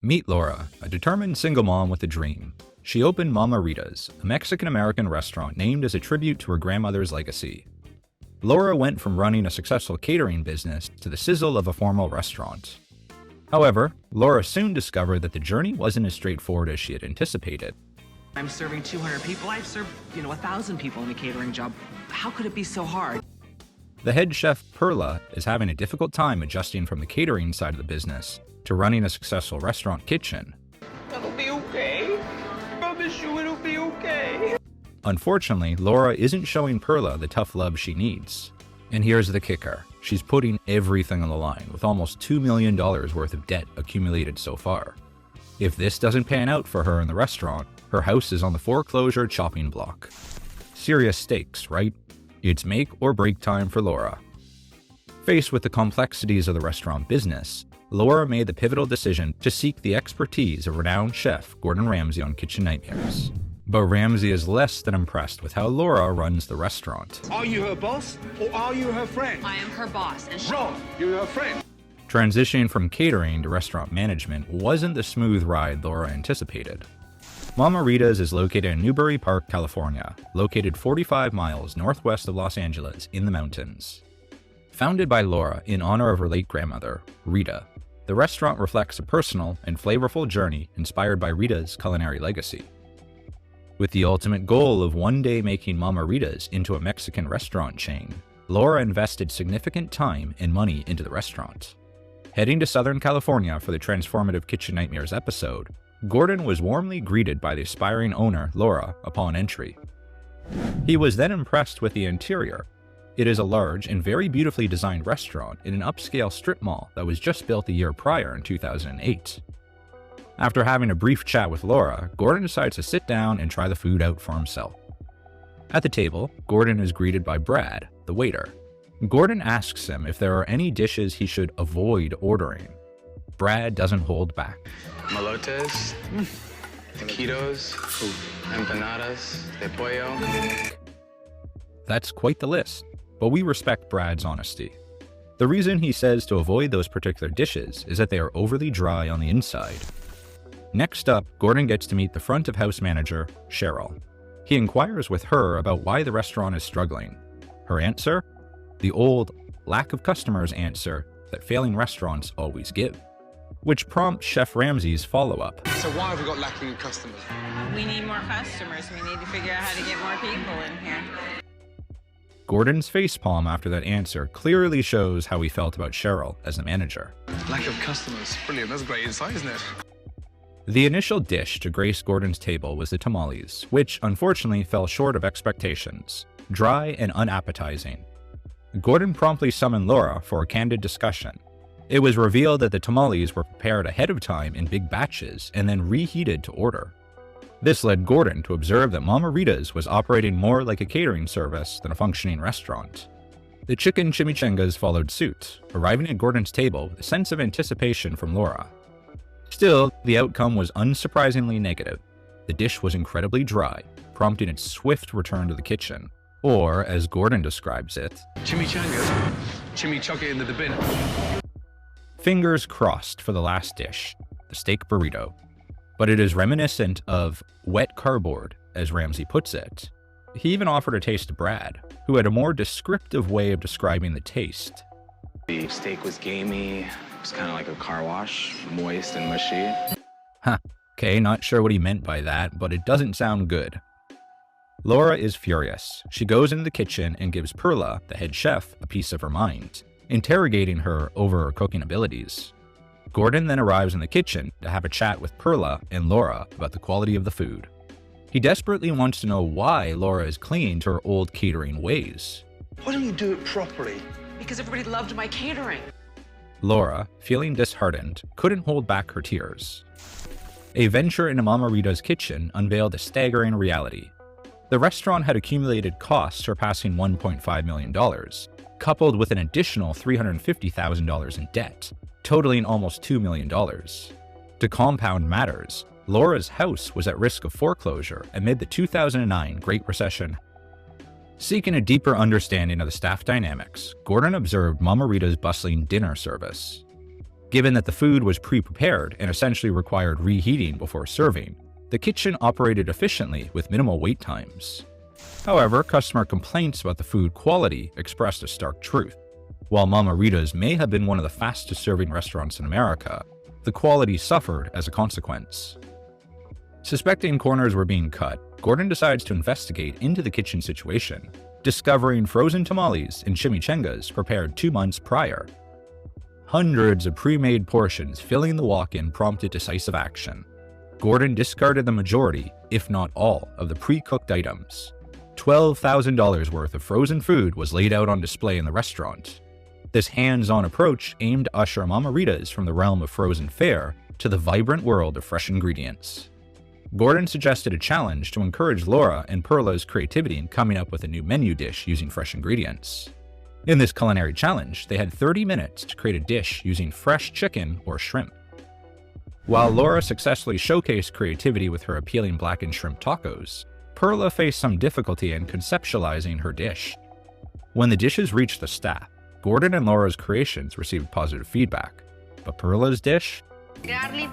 Meet Laura, a determined single mom with a dream. She opened Mamaritas, a Mexican-American restaurant named as a tribute to her grandmother's legacy. Laura went from running a successful catering business to the sizzle of a formal restaurant. However, Laura soon discovered that the journey wasn't as straightforward as she had anticipated. I'm serving 200 people. I've served, 1,000 people in a catering job. How could it be so hard? The head chef, Perla, is having a difficult time adjusting from the catering side of the business to running a successful restaurant kitchen. It'll be okay. I promise you it'll be okay. Unfortunately, Laura isn't showing Perla the tough love she needs. And here's the kicker. She's putting everything on the line, with almost $2 million worth of debt accumulated so far. If this doesn't pan out for her in the restaurant, her house is on the foreclosure chopping block. Serious stakes, right? It's make or break time for Laura. Faced with the complexities of the restaurant business, Laura made the pivotal decision to seek the expertise of renowned chef Gordon Ramsay on Kitchen Nightmares. But Ramsay is less than impressed with how Laura runs the restaurant. Are you her boss or are you her friend? I am her boss and she... Wrong, you're her friend. Transitioning from catering to restaurant management wasn't the smooth ride Laura anticipated. Mamaritas is located in Newbury Park, California, located 45 miles northwest of Los Angeles in the mountains. Founded by Laura in honor of her late grandmother, Rita, the restaurant reflects a personal and flavorful journey inspired by Rita's culinary legacy. With the ultimate goal of one day making Mamaritas into a Mexican restaurant chain, Laura invested significant time and money into the restaurant. Heading to Southern California for the transformative Kitchen Nightmares episode, Gordon was warmly greeted by the aspiring owner, Laura, upon entry. He was then impressed with the interior. It is a large and very beautifully designed restaurant in an upscale strip mall that was just built a year prior in 2008. After having a brief chat with Laura, Gordon decides to sit down and try the food out for himself. At the table, Gordon is greeted by Brad, the waiter. Gordon asks him if there are any dishes he should avoid ordering. Brad doesn't hold back. Molotes, taquitos, empanadas, de pollo. That's quite the list, but we respect Brad's honesty. The reason he says to avoid those particular dishes is that they are overly dry on the inside. Next up, Gordon gets to meet the front of house manager, Cheryl. He inquires with her about why the restaurant is struggling. Her answer? The old lack of customers answer that failing restaurants always give, which prompts Chef Ramsay's follow-up. So why have we got lacking customers? We need more customers. We need to figure out how to get more people in here. Gordon's facepalm after that answer clearly shows how he felt about Cheryl as the manager. Lack of customers. Brilliant. That's a great insight, isn't it? The initial dish to grace Gordon's table was the tamales, which unfortunately fell short of expectations, dry and unappetizing. Gordon promptly summoned Laura for a candid discussion. It was revealed that the tamales were prepared ahead of time in big batches and then reheated to order. This led Gordon to observe that Mama Rita's was operating more like a catering service than a functioning restaurant. The chicken chimichangas followed suit, arriving at Gordon's table with a sense of anticipation from Laura. Still, the outcome was unsurprisingly negative. The dish was incredibly dry, prompting its swift return to the kitchen, or, as Gordon describes it, Chimichangas. Chuck it into the bin. Fingers crossed for the last dish, the steak burrito. But it is reminiscent of wet cardboard, as Ramsay puts it. He even offered a taste to Brad, who had a more descriptive way of describing the taste. The steak was gamey. It was kind of like a car wash, moist and mushy. Okay, not sure what he meant by that, but it doesn't sound good. Laura is furious. She goes into the kitchen and gives Perla, the head chef, a piece of her mind, interrogating her over her cooking abilities. Gordon then arrives in the kitchen to have a chat with Perla and Laura about the quality of the food. He desperately wants to know why Laura is clinging to her old catering ways. Why don't you do it properly? Because everybody loved my catering. Laura, feeling disheartened, couldn't hold back her tears. A venture into Mama Rita's kitchen unveiled a staggering reality. The restaurant had accumulated costs surpassing $1.5 million, coupled with an additional $350,000 in debt, totaling almost $2 million. To compound matters, Laura's house was at risk of foreclosure amid the 2009 Great Recession. Seeking a deeper understanding of the staff dynamics, Gordon observed Mama Rita's bustling dinner service. Given that the food was pre-prepared and essentially required reheating before serving, the kitchen operated efficiently with minimal wait times. However, customer complaints about the food quality expressed a stark truth. While Mama Rita's may have been one of the fastest serving restaurants in America, the quality suffered as a consequence. Suspecting corners were being cut, Gordon decides to investigate into the kitchen situation, discovering frozen tamales and chimichangas prepared 2 months prior. Hundreds of pre-made portions filling the walk-in prompted decisive action. Gordon discarded the majority, if not all, of the pre-cooked items. $12,000 worth of frozen food was laid out on display in the restaurant. This hands-on approach aimed to usher Mamaritas from the realm of frozen fare to the vibrant world of fresh ingredients. Gordon suggested a challenge to encourage Laura and Perla's creativity in coming up with a new menu dish using fresh ingredients. In this culinary challenge, they had 30 minutes to create a dish using fresh chicken or shrimp. While Laura successfully showcased creativity with her appealing blackened shrimp tacos, Perla faced some difficulty in conceptualizing her dish. When the dishes reached the staff, Gordon and Laura's creations received positive feedback, but Perla's dish? Garlic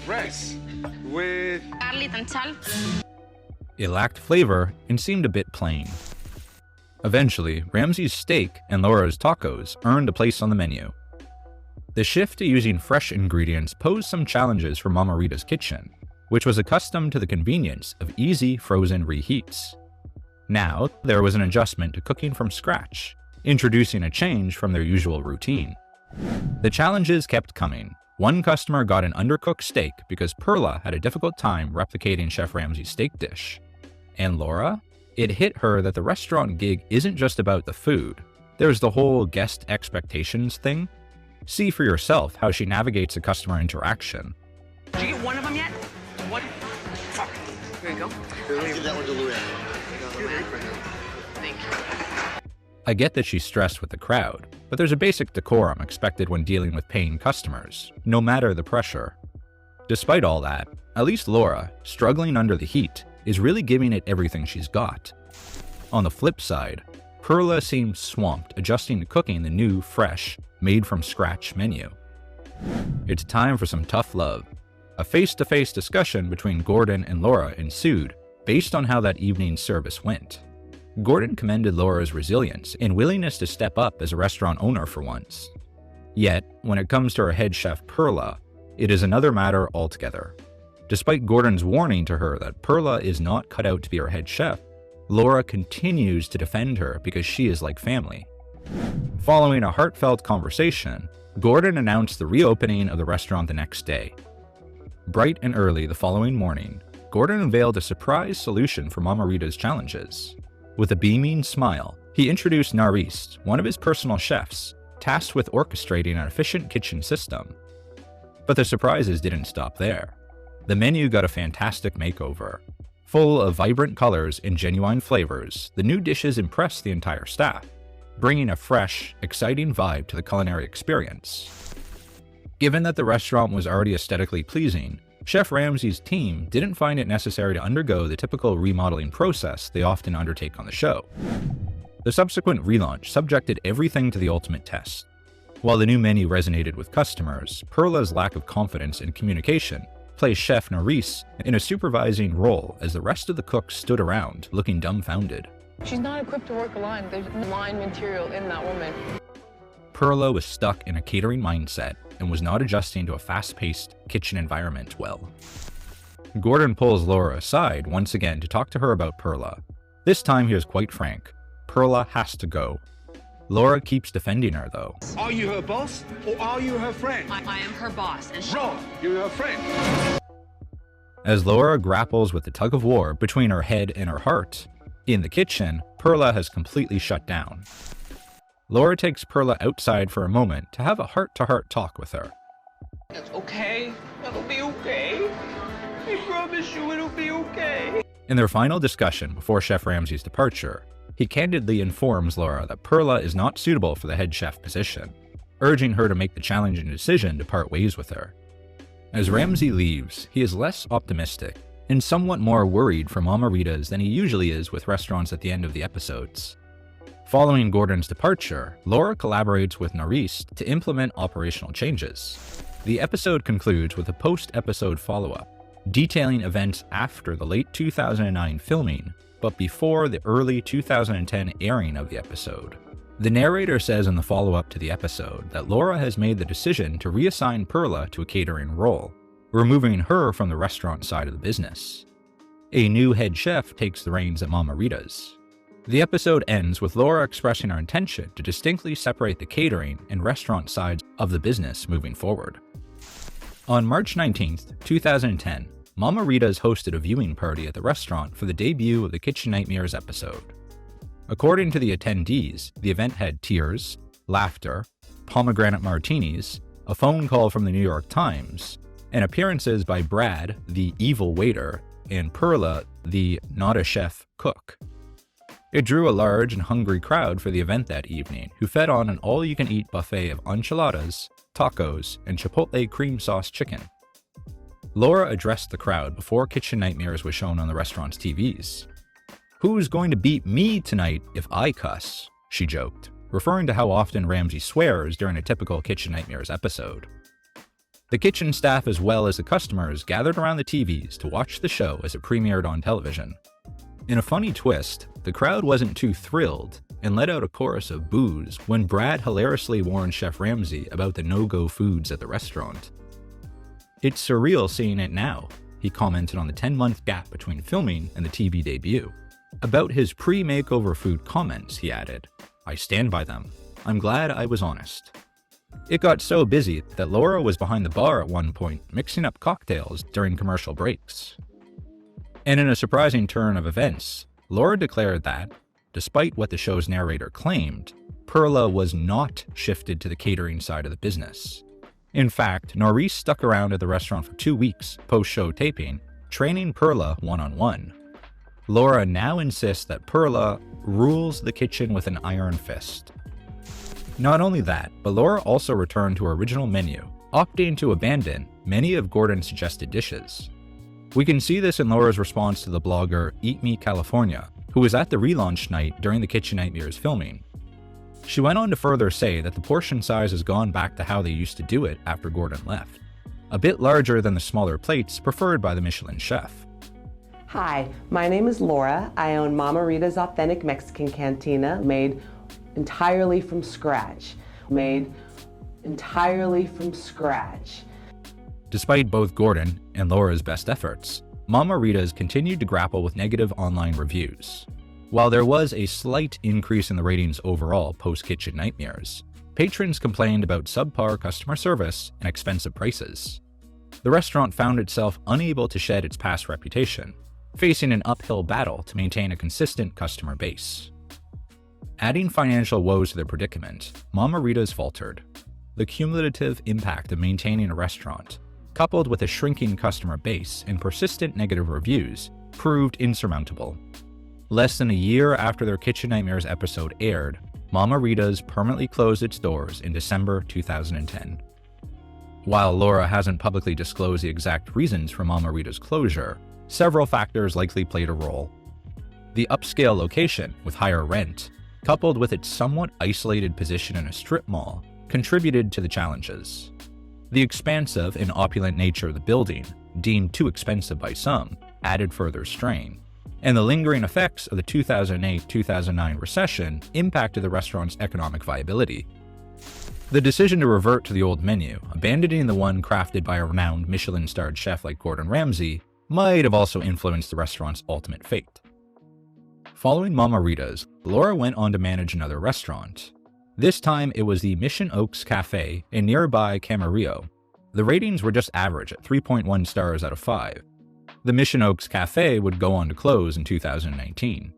Rice with garlic and salt. It lacked flavor and seemed a bit plain. Eventually, Ramsay's steak and Laura's tacos earned a place on the menu. The shift to using fresh ingredients posed some challenges for Mama Rita's kitchen, which was accustomed to the convenience of easy frozen reheats. Now, there was an adjustment to cooking from scratch, introducing a change from their usual routine. The challenges kept coming. One customer got an undercooked steak because Perla had a difficult time replicating Chef Ramsay's steak dish. And Laura? It hit her that the restaurant gig isn't just about the food. There's the whole guest expectations thing. See for yourself how she navigates a customer interaction. Did you get one of them yet? One? Fuck. Here you go. Give that one to Luann. Thank you. I get that she's stressed with the crowd, but there's a basic decorum expected when dealing with paying customers, no matter the pressure. Despite all that, at least Laura, struggling under the heat, is really giving it everything she's got. On the flip side, Perla seems swamped adjusting to cooking the new, fresh, made-from-scratch menu. It's time for some tough love. A face-to-face discussion between Gordon and Laura ensued based on how that evening's service went. Gordon commended Laura's resilience and willingness to step up as a restaurant owner for once. Yet, when it comes to her head chef Perla, it is another matter altogether. Despite Gordon's warning to her that Perla is not cut out to be her head chef, Laura continues to defend her because she is like family. Following a heartfelt conversation, Gordon announced the reopening of the restaurant the next day. Bright and early the following morning, Gordon unveiled a surprise solution for Mama Rita's challenges. With a beaming smile, he introduced Naris, one of his personal chefs, tasked with orchestrating an efficient kitchen system. But the surprises didn't stop there. The menu got a fantastic makeover. Full of vibrant colors and genuine flavors, the new dishes impressed the entire staff, bringing a fresh, exciting vibe to the culinary experience. Given that the restaurant was already aesthetically pleasing, Chef Ramsay's team didn't find it necessary to undergo the typical remodeling process they often undertake on the show. The subsequent relaunch subjected everything to the ultimate test. While the new menu resonated with customers, Perla's lack of confidence and communication placed Chef Naris in a supervising role as the rest of the cooks stood around, looking dumbfounded. She's not equipped to work a line. There's line material in that woman. Perla was stuck in a catering mindset and was not adjusting to a fast-paced kitchen environment well. Gordon pulls Laura aside once again to talk to her about Perla. This time he is quite frank. Perla has to go. Laura keeps defending her though. Are you her boss or are you her friend? I am her boss, and she... Wrong. You're her friend. As Laura grapples with the tug of war between her head and her heart, in the kitchen, Perla has completely shut down. Laura takes Perla outside for a moment to have a heart-to-heart talk with her. It's okay. It'll be okay. I promise you it'll be okay. In their final discussion before Chef Ramsay's departure, he candidly informs Laura that Perla is not suitable for the head chef position, urging her to make the challenging decision to part ways with her. As Ramsay leaves, he is less optimistic and somewhat more worried for Mamaritas than he usually is with restaurants at the end of the episodes. Following Gordon's departure, Laura collaborates with Norris to implement operational changes. The episode concludes with a post-episode follow-up, detailing events after the late 2009 filming, but before the early 2010 airing of the episode. The narrator says in the follow-up to the episode that Laura has made the decision to reassign Perla to a catering role, removing her from the restaurant side of the business. A new head chef takes the reins at Mama Rita's. The episode ends with Laura expressing her intention to distinctly separate the catering and restaurant sides of the business moving forward. On March 19, 2010, Mama Rita's hosted a viewing party at the restaurant for the debut of the Kitchen Nightmares episode. According to the attendees, the event had tears, laughter, pomegranate martinis, a phone call from the New York Times, and appearances by Brad, the evil waiter, and Perla, the not-a-chef cook. It drew a large and hungry crowd for the event that evening, who fed on an all-you-can-eat buffet of enchiladas, tacos, and chipotle cream sauce chicken. Laura addressed the crowd before Kitchen Nightmares was shown on the restaurant's TVs. "Who's going to beat me tonight if I cuss?" she joked, referring to how often Ramsay swears during a typical Kitchen Nightmares episode. The kitchen staff as well as the customers gathered around the TVs to watch the show as it premiered on television. In a funny twist, the crowd wasn't too thrilled and let out a chorus of boos when Brad hilariously warned Chef Ramsay about the no-go foods at the restaurant. "It's surreal seeing it now," he commented on the 10-month gap between filming and the TV debut. About his pre-makeover food comments, he added, "I stand by them. I'm glad I was honest." It got so busy that Laura was behind the bar at one point, mixing up cocktails during commercial breaks. And in a surprising turn of events, Laura declared that, despite what the show's narrator claimed, Perla was not shifted to the catering side of the business. In fact, Norris stuck around at the restaurant for 2 weeks post-show taping, training Perla one-on-one. Laura now insists that Perla rules the kitchen with an iron fist. Not only that, but Laura also returned to her original menu, opting to abandon many of Gordon's suggested dishes. We can see this in Laura's response to the blogger Eat Me California, who was at the relaunch night during the Kitchen Nightmares filming. She went on to further say that the portion size has gone back to how they used to do it after Gordon left, a bit larger than the smaller plates preferred by the Michelin chef. Hi, my name is Laura. I own Mama Rita's Authentic Mexican Cantina, made entirely from scratch. Despite both Gordon and Laura's best efforts, Mama Rita's continued to grapple with negative online reviews. While there was a slight increase in the ratings overall post-Kitchen Nightmares, patrons complained about subpar customer service and expensive prices. The restaurant found itself unable to shed its past reputation, facing an uphill battle to maintain a consistent customer base. Adding financial woes to their predicament, Mama Rita's faltered. The cumulative impact of maintaining a restaurant, coupled with a shrinking customer base and persistent negative reviews, proved insurmountable. Less than a year after their Kitchen Nightmares episode aired, Mama Rita's permanently closed its doors in December 2010. While Laura hasn't publicly disclosed the exact reasons for Mama Rita's closure, several factors likely played a role. The upscale location, with higher rent, coupled with its somewhat isolated position in a strip mall, contributed to the challenges. The expansive and opulent nature of the building, deemed too expensive by some, added further strain, and the lingering effects of the 2008-2009 recession impacted the restaurant's economic viability. The decision to revert to the old menu, abandoning the one crafted by a renowned Michelin-starred chef like Gordon Ramsay, might have also influenced the restaurant's ultimate fate. Following Mama Rita's, Laura went on to manage another restaurant. This time it was the Mission Oaks Cafe in nearby Camarillo. The ratings were just average at 3.1 stars out of 5. The Mission Oaks Cafe would go on to close in 2019.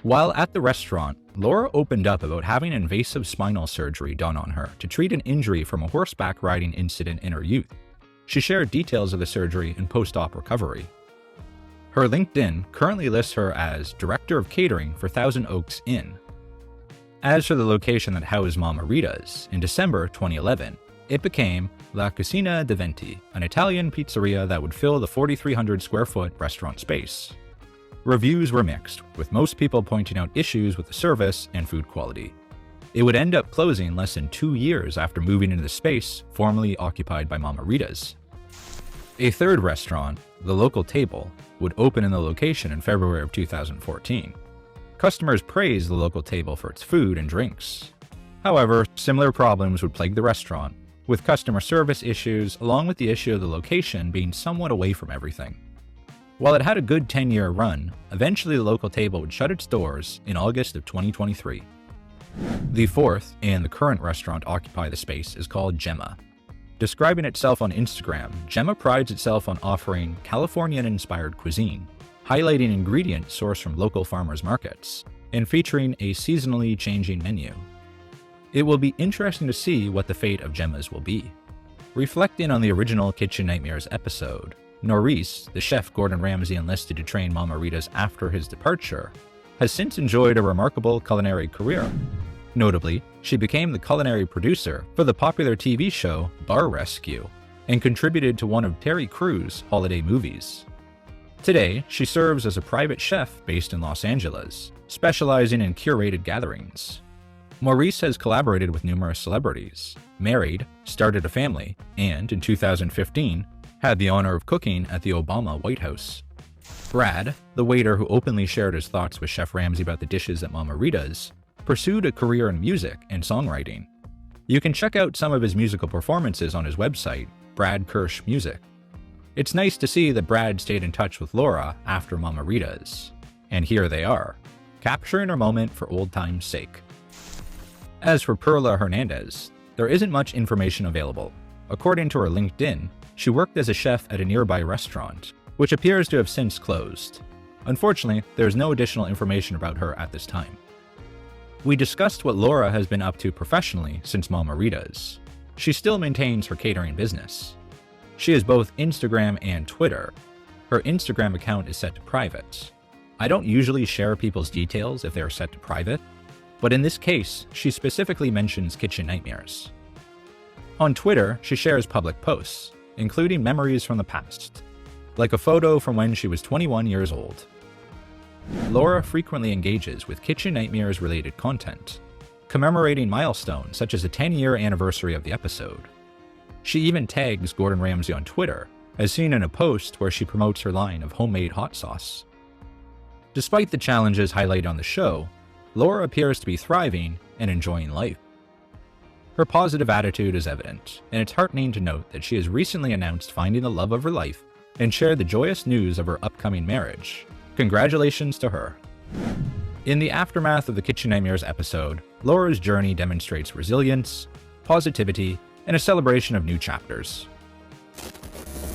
While at the restaurant, Laura opened up about having invasive spinal surgery done on her to treat an injury from a horseback riding incident in her youth. She shared details of the surgery and post-op recovery. Her LinkedIn currently lists her as Director of Catering for Thousand Oaks Inn. As for the location that housed Mama Rita's, in December 2011, it became La Cucina di Venti, an Italian pizzeria that would fill the 4,300 square foot restaurant space. Reviews were mixed, with most people pointing out issues with the service and food quality. It would end up closing less than 2 years after moving into the space formerly occupied by Mamaritas. A third restaurant, The Local Table, would open in the location in February of 2014. Customers praised The Local Table for its food and drinks. However, similar problems would plague the restaurant, with customer service issues along with the issue of the location being somewhat away from everything. While it had a good 10-year run, eventually The Local Table would shut its doors in August of 2023. The fourth and the current restaurant occupy the space is called Gemma. Describing itself on Instagram, Gemma prides itself on offering Californian-inspired cuisine, highlighting ingredients sourced from local farmers markets, and featuring a seasonally changing menu. It will be interesting to see what the fate of Gemma's will be. Reflecting on the original Kitchen Nightmares episode, Norris, the chef Gordon Ramsay enlisted to train Mamaritas after his departure, has since enjoyed a remarkable culinary career. Notably, she became the culinary producer for the popular TV show Bar Rescue and contributed to one of Terry Crews' holiday movies. Today, she serves as a private chef based in Los Angeles, specializing in curated gatherings. Maurice has collaborated with numerous celebrities, married, started a family, and in 2015, had the honor of cooking at the Obama White House. Brad, the waiter who openly shared his thoughts with Chef Ramsay about the dishes at Mama Rita's, pursued a career in music and songwriting. You can check out some of his musical performances on his website, Brad Kirsch Music. It's nice to see that Brad stayed in touch with Laura after Mama Rita's. And here they are, capturing her moment for old time's sake. As for Perla Hernandez, there isn't much information available. According to her LinkedIn, she worked as a chef at a nearby restaurant, which appears to have since closed. Unfortunately, there is no additional information about her at this time. We discussed what Laura has been up to professionally since Mama Rita's. She still maintains her catering business. She has both Instagram and Twitter. Her Instagram account is set to private. I don't usually share people's details if they are set to private, but in this case, she specifically mentions Kitchen Nightmares. On Twitter, she shares public posts, including memories from the past, like a photo from when she was 21 years old. Laura frequently engages with Kitchen Nightmares related content, commemorating milestones such as the 10-year anniversary of the episode. She even tags Gordon Ramsay on Twitter, as seen in a post where she promotes her line of homemade hot sauce. Despite the challenges highlighted on the show, Laura appears to be thriving and enjoying life. Her positive attitude is evident, and it's heartening to note that she has recently announced finding the love of her life and shared the joyous news of her upcoming marriage. Congratulations to her. In the aftermath of the Kitchen Nightmares episode, Laura's journey demonstrates resilience, positivity, and a celebration of new chapters.